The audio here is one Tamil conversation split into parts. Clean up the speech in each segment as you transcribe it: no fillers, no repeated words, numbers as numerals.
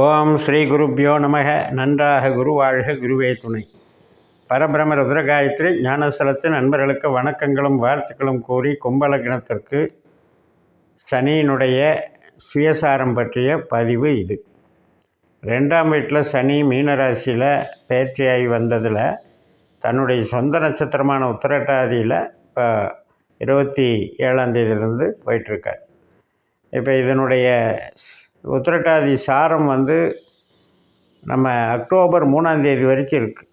ஓம் ஸ்ரீ குருப்பியோ நமக. நன்றாக குருவாழ்க, குருவே துணை. பரபிரம ருத்ரகாயத்ரி ஞானஸ்தலத்து நண்பர்களுக்கு வணக்கங்களும் வாழ்த்துக்களும் கூறி, கும்பலக்னத்திற்கு சனியினுடைய சுயசாரம் பற்றிய பதிவு இது. 2ஆம் வீட்டில் சனி மீனராசியில் பயிற்சியாகி வந்ததில் தன்னுடைய சொந்த நட்சத்திரமான உத்திரட்டாதியில் இப்போ 27ஆம் தேதியிலிருந்து போயிட்டுருக்கார். இப்போ இதனுடைய உத்திரட்டாதி சாரம் நம்ம அக்டோபர் 3ஆம் தேதி வரைக்கும் இருக்குது.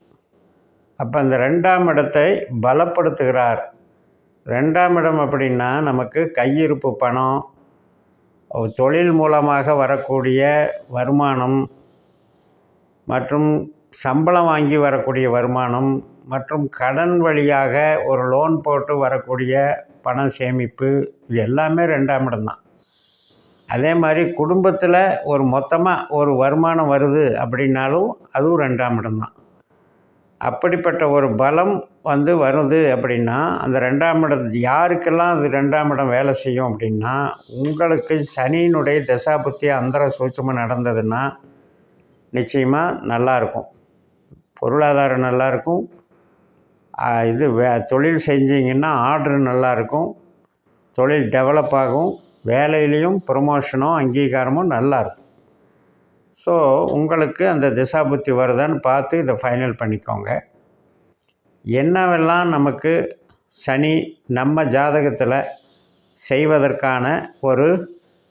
அப்போ அந்த 2ஆம் இடத்தை பலப்படுத்துகிறார். 2ஆம் இடம் அப்படின்னா நமக்கு கையிருப்பு பணம், தொழில் மூலமாக வரக்கூடிய வருமானம் மற்றும் சம்பளம் வாங்கி வரக்கூடிய வருமானம் மற்றும் கடன் வழியாக ஒரு லோன் போட்டு வரக்கூடிய பண சேமிப்பு, இது எல்லாமே 2ஆம் இடம்தான். அதே மாதிரி குடும்பத்தில் ஒரு மொத்தமாக ஒரு வருமானம் வருது அப்படின்னாலும் அதுவும் 2ஆம் இடம்தான். அப்படிப்பட்ட ஒரு பலம் வருது அப்படின்னா அந்த 2ஆம் இடம் யாருக்கெல்லாம் அது 2ஆம் இடம் வேலை செய்யும் அப்படின்னா, உங்களுக்கு சனியினுடைய தசாபுத்தி அந்தர சூட்சமாக நடந்ததுன்னா நிச்சயமாக நல்லாயிருக்கும். பொருளாதாரம் நல்லாயிருக்கும். தொழில் செஞ்சிங்கன்னா ஆர்டர் நல்லாயிருக்கும். தொழில் டெவலப் ஆகும். வேலையிலையும் ப்ரொமோஷனும் அங்கீகாரமும் நல்லாயிருக்கும். ஸோ உங்களுக்கு அந்த திசாபுத்தி வருதான்னு பார்த்து இதை ஃபைனல் பண்ணிக்கோங்க. என்னவெல்லாம் நமக்கு சனி நம்ம ஜாதகத்தில் செய்வதற்கான ஒரு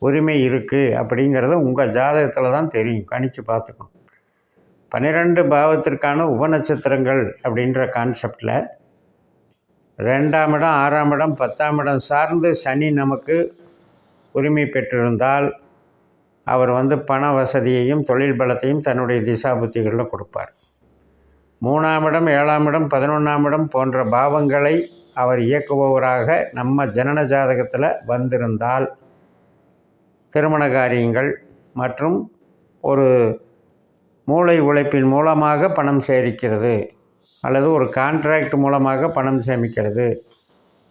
உரிமை இருக்குது அப்படிங்கிறது உங்கள் ஜாதகத்தில் தான் தெரியும். கணித்து பார்த்துக்கணும். 12 பாவத்திற்கான உபநட்சத்திரங்கள் அப்படின்ற கான்செப்டில் 2ஆம் இடம், 6ஆம் இடம், 10ஆம் இடம் சார்ந்து சனி நமக்கு உரிமை பெற்றிருந்தால் அவர் பண வசதியையும் தொழில் பலத்தையும் தன்னுடைய திசாபுத்திகளில் கொடுப்பார். 3ஆம் இடம், 7ஆம் இடம், 11ஆம் இடம் போன்ற பாவங்களை அவர் இயக்குபவராக நம்ம ஜனன ஜாதகத்தில் வந்திருந்தால் திருமண காரியங்கள் மற்றும் ஒரு மூளை உழைப்பின் மூலமாக பணம் சேமிக்கிறது, அல்லது ஒரு கான்ட்ராக்ட் மூலமாக பணம் சேமிக்கிறது,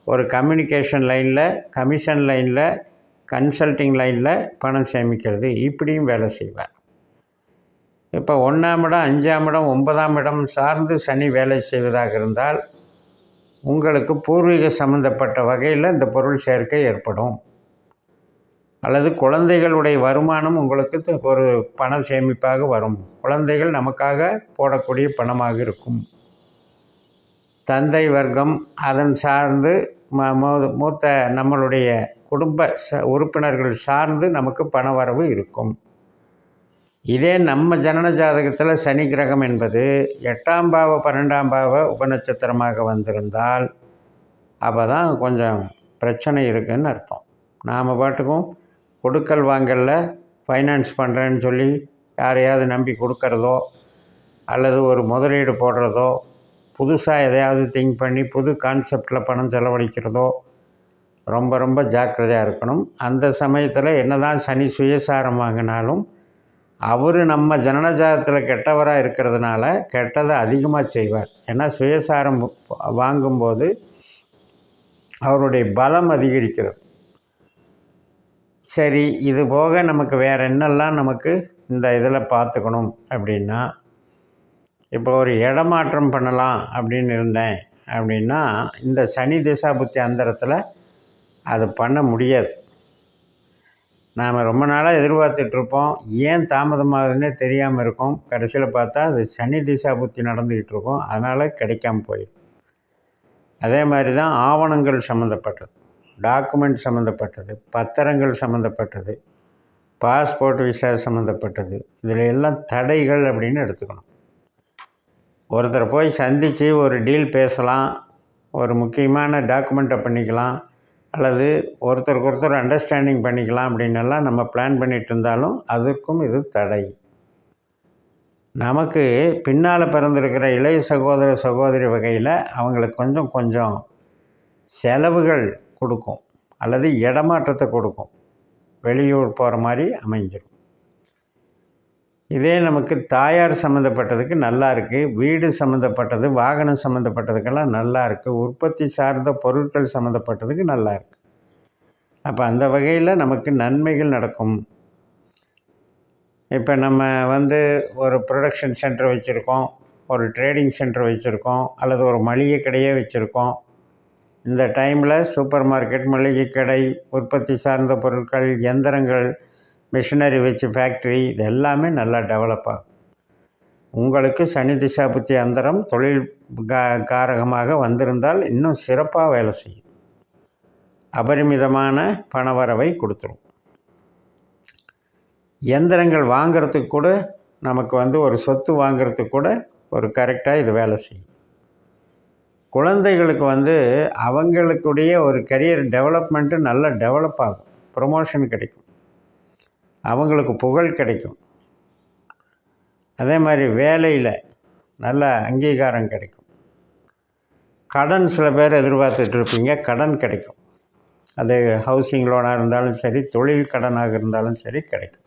ஒரு கம்யூனிகேஷன் லைனில், கமிஷன் லைனில், கன்சல்டிங் லைனில் பணம் சேமிக்கிறது, இப்படியும் வேலை செய்வார். இப்போ 1ஆம் இடம், 5ஆம் இடம், 9ஆம் இடம் சார்ந்து சனி வேலை செய்வதாக இருந்தால் உங்களுக்கு பூர்வீக சம்பந்தப்பட்ட வகையில் இந்த பொருள் சேர்க்கை ஏற்படும். அல்லது குழந்தைகளுடைய வருமானம் உங்களுக்கு ஒரு பண சேமிப்பாக வரும். குழந்தைகள் நமக்காக போடக்கூடிய பணமாக இருக்கும். தந்தை வர்க்கம் அதன் சார்ந்து மூத்த நம்மளுடைய குடும்ப உறுப்பினர்கள் சார்ந்து நமக்கு பண வரவு இருக்கும். இதே நம்ம ஜனன ஜாதகத்தில் சனி கிரகம் என்பது 8ஆம் பாவ 12ஆம் பாவ உபநட்சத்திரமாக வந்திருந்தால் அப்போ தான் கொஞ்சம் பிரச்சனை இருக்குதுன்னு அர்த்தம். நாம் பாட்டுக்கும் கொடுக்கல் வாங்கலில் ஃபைனான்ஸ் பண்ணுறேன்னு சொல்லி யாரையாவது நம்பி கொடுக்கறதோ, அல்லது ஒரு முதலீடு போடுறதோ, புதுசாக எதையாவது திங்க் பண்ணி புது கான்செப்டில் பணம் செலவழிக்கிறதோ ரொம்ப ரொம்ப ஜாக்கிரதையாக இருக்கணும். அந்த சமயத்தில் என்ன தான் சனி சுயசாரம் வாங்கினாலும் அவர் நம்ம ஜனனஜாதத்தில் கெட்டவராக இருக்கிறதுனால கெட்டதை அதிகமாக செய்வார். ஏன்னா சுயசாரம் வாங்கும்போது அவருடைய பலம் அதிகரிக்கிறது. சரி, இது போக நமக்கு வேறு என்னெல்லாம் நமக்கு இந்த இதில் பார்த்துக்கணும் அப்படின்னா, இப்போ ஒரு இடமாற்றம் பண்ணலாம் அப்படின்னு இருந்தேன் அப்படின்னா இந்த சனி திசாபுத்தி அந்தரத்தில் அது பண்ண முடியாது. நாம் ரொம்ப நாளாக எதிர்பார்த்துட்ருப்போம். ஏன் தாமதமாகுதுன்னே தெரியாமல் இருக்கும். கடைசியில் பார்த்தா அது சனி திசாபுத்தி நடந்துக்கிட்டு இருக்கும். அதனால் கிடைக்காம போயிடும். அதே மாதிரி தான் ஆவணங்கள் சம்மந்தப்பட்டது, டாக்குமெண்ட் சம்மந்தப்பட்டது, பத்திரங்கள் சம்மந்தப்பட்டது, பாஸ்போர்ட் விசா சம்மந்தப்பட்டது, இதில் எல்லாம் தடைகள் அப்படின்னு எடுத்துக்கணும். ஒருத்தரை போய் சந்தித்து ஒரு டீல் பேசலாம், ஒரு முக்கியமான டாக்குமெண்ட்டை பண்ணிக்கலாம், அல்லது ஒருத்தருக்கு ஒருத்தர் அண்டர்ஸ்டாண்டிங் பண்ணிக்கலாம் அப்படின்னெல்லாம் நம்ம பிளான் பண்ணிகிட்டு இருந்தாலும் அதற்கும் இது தடை. நமக்கு பின்னால் பிறந்திருக்கிற இளைய சகோதர சகோதரி வகையில் அவங்களுக்கு கொஞ்சம் கொஞ்சம் செலவுகள் கொடுக்கும், அல்லது இடமாற்றத்தை கொடுக்கும், வெளியூர் போகிற மாதிரி அமைஞ்சிடும். இதே நமக்கு தாயார் சம்மந்தப்பட்டதுக்கு நல்லா இருக்குது, வீடு சம்மந்தப்பட்டது, வாகனம் சம்மந்தப்பட்டதுக்கெல்லாம் நல்லா இருக்குது, உற்பத்தி சார்ந்த பொருட்கள் சம்மந்தப்பட்டதுக்கு நல்லா இருக்குது. அப்போ அந்த வகையில் நமக்கு நன்மைகள் நடக்கும். இப்போ நம்ம வந்து ஒரு ப்ரொடக்ஷன் சென்டர் வச்சுருக்கோம், ஒரு ட்ரேடிங் சென்டர் வச்சுருக்கோம், அல்லது ஒரு மளிகை கடையே வச்சுருக்கோம். இந்த டைமில் சூப்பர் மார்க்கெட், மளிகை கடை, உற்பத்தி சார்ந்த பொருட்கள், எந்திரங்கள், மிஷினரி வச்சு ஃபேக்ட்ரி, இது எல்லாமே நல்லா டெவலப் ஆகும். உங்களுக்கு சனி திசா புத்தி அந்தரம் தொழில் காரகமாக வந்திருந்தால் இன்னும் சிறப்பாக வேலை செய்யும். அபரிமிதமான பணவரவை கொடுத்துரும். எந்திரங்கள் வாங்கிறதுக்கு கூட நமக்கு வந்து ஒரு சொத்து வாங்கிறதுக்கு கூட ஒரு கரெக்டாக இது வேலை செய்யும். குழந்தைகளுக்கு வந்து அவங்களுக்குடைய ஒரு கரியர் டெவலப்மெண்ட்டு நல்லா டெவலப் ஆகும். ப்ரொமோஷன் கிடைக்கும், அவங்களுக்கு புகழ் கிடைக்கும். அதே மாதிரி வேலையில் நல்ல அங்கீகாரம் கிடைக்கும். கடன் சில பேர் எதிர்பார்த்துட்ருப்பீங்க, கடன் கிடைக்கும். அது ஹவுசிங் லோனாக இருந்தாலும் சரி, தொழில் கடனாக இருந்தாலும் சரி கிடைக்கும்.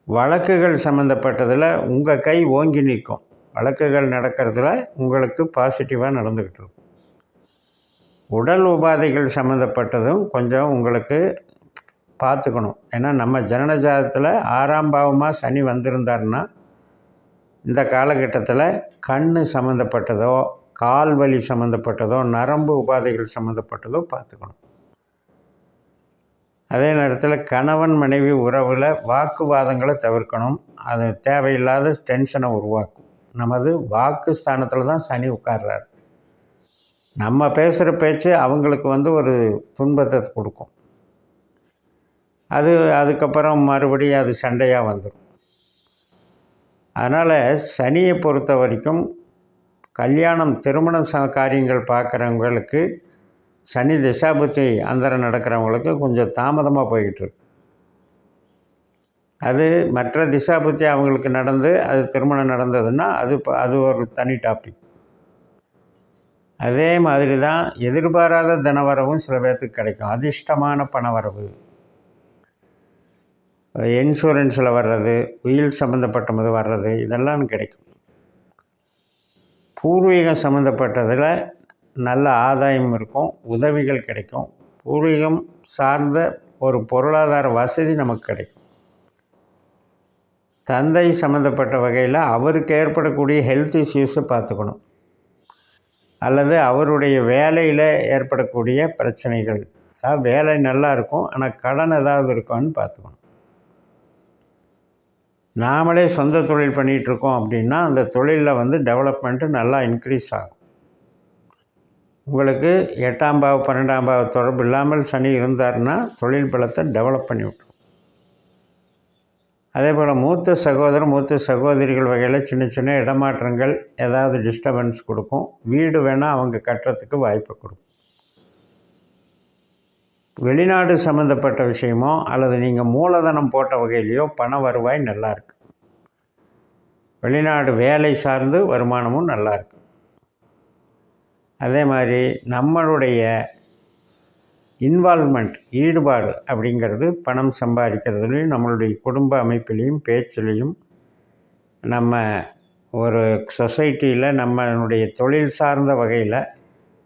வழக்குகள் சம்மந்தப்பட்டதில் உங்கள் கை ஓங்கி நிற்கும். வழக்குகள் நடக்கிறதுல உங்களுக்கு பாசிட்டிவாக நடந்துக்கிட்டு இருக்கும். உடல் உபாதைகள் சம்மந்தப்பட்டதும் கொஞ்சம் உங்களுக்கு பார்த்துக்கணும். ஏன்னா நம்ம ஜனன ஜாதகத்தில் 6ஆம் பாவமாக சனி வந்திருந்தாருன்னா இந்த காலகட்டத்தில் கண் சம்மந்தப்பட்டதோ, கால் வலி சம்மந்தப்பட்டதோ, நரம்பு உபாதைகள் சம்மந்தப்பட்டதோ பார்த்துக்கணும். அதே நேரத்தில் கணவன் மனைவி உறவில் வாக்குவாதங்களை தவிர்க்கணும். அது தேவையில்லாத டென்ஷனை உருவாக்கும். நமது வாக்கு ஸ்தானத்தில் தான் சனி உட்கார்றார். நம்ம பேசுகிற பேச்சு அவங்களுக்கு வந்து ஒரு துன்பத்தை கொடுக்கும். அதுக்கப்புறம் மறுபடியும் அது சண்டையாக வந்துடும். அதனால் சனியை பொறுத்த வரைக்கும் கல்யாணம், திருமண காரியங்கள் பார்க்குறவங்களுக்கு சனி திசாபுத்தி அந்தரம் நடக்கிறவங்களுக்கு கொஞ்சம் தாமதமாக போய்கிட்டுருக்கு. அது மற்ற திசாபுத்தி அவங்களுக்கு நடந்து அது திருமணம் நடந்ததுன்னா அது ஒரு தனி டாபிக். அதே மாதிரி தான் எதிர்பாராத தனவரவும் சில பேர்த்துக்கு கிடைக்கும். அதிர்ஷ்டமான பணவரவு, இன்சூரன்ஸில் வர்றது, உயில் சம்மந்தப்பட்டது வர்றது, இதெல்லாம் கிடைக்கும். பூர்வீகம் சம்மந்தப்பட்டதில் நல்ல ஆதாயம் இருக்கும், உதவிகள் கிடைக்கும். பூர்வீகம் சார்ந்த ஒரு பொருளாதார வசதி நமக்கு கிடைக்கும். தந்தை சம்மந்தப்பட்ட வகையில் அவருக்கு ஏற்படக்கூடிய ஹெல்த் இஷ்யூஸை பார்த்துக்கணும். அல்லது அவருடைய வேலையில் ஏற்படக்கூடிய பிரச்சனைகள், அதாவது வேலை நல்லா இருக்கும் ஆனால் கடன் ஏதாவது இருக்கான்னு பார்த்துக்கணும். நாமளே சொந்த தொழில் பண்ணிகிட்ருக்கோம் அப்படின்னா அந்த தொழிலில் வந்து டெவலப்மெண்ட்டு நல்லா இன்க்ரீஸ் ஆகும். உங்களுக்கு 8ஆம் பாவ 12ஆம் பாவ தொடர்பு இல்லாமல் சனி இருந்தார்னா தொழில் பலத்தை டெவலப் பண்ணி விட்டுரும். அதே போல் மூத்த சகோதரர், மூத்த சகோதரிகள் வகையில் சின்ன சின்ன இடமாற்றங்கள், ஏதாவது டிஸ்டர்பன்ஸ் கொடுக்கும். வீடு வேணால் அவங்க கட்டுறதுக்கு வாய்ப்பை கொடுக்கும். வெளிநாடு சம்மந்தப்பட்ட விஷயமோ அல்லது நீங்கள் மூலதனம் போட்ட வகையிலையோ பண வருவாய் நல்லாயிருக்கு. வெளிநாடு வேலை சார்ந்து வருமானமும் நல்லாயிருக்கு. அதே மாதிரி நம்மளுடைய இன்வால்வ்மெண்ட், ஈடுபாடு அப்படிங்கிறது பணம் சம்பாதிக்கிறதுலையும், நம்மளுடைய குடும்ப அமைப்பிலையும், பேச்சிலையும், நம்ம ஒரு சொசைட்டியில் நம்மளுடைய தொழில் சார்ந்த வகையில்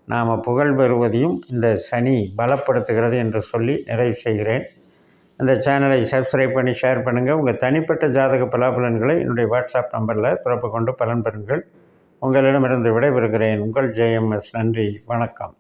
நாம் புகழ் பெறுவதையும் இந்த சனி பலப்படுத்துகிறது என்று சொல்லி நிறைவு செய்கிறேன். இந்த சேனலை சப்ஸ்கிரைப் பண்ணி ஷேர் பண்ணுங்கள். உங்கள் தனிப்பட்ட ஜாதக பலாபலன்களை என்னுடைய வாட்ஸ்அப் நம்பரில் தொடர்பு கொண்டு பலன் பெறுங்கள். உங்களிடமிருந்து விடைபெறுகிறேன். உங்கள் JMS. நன்றி, வணக்கம்.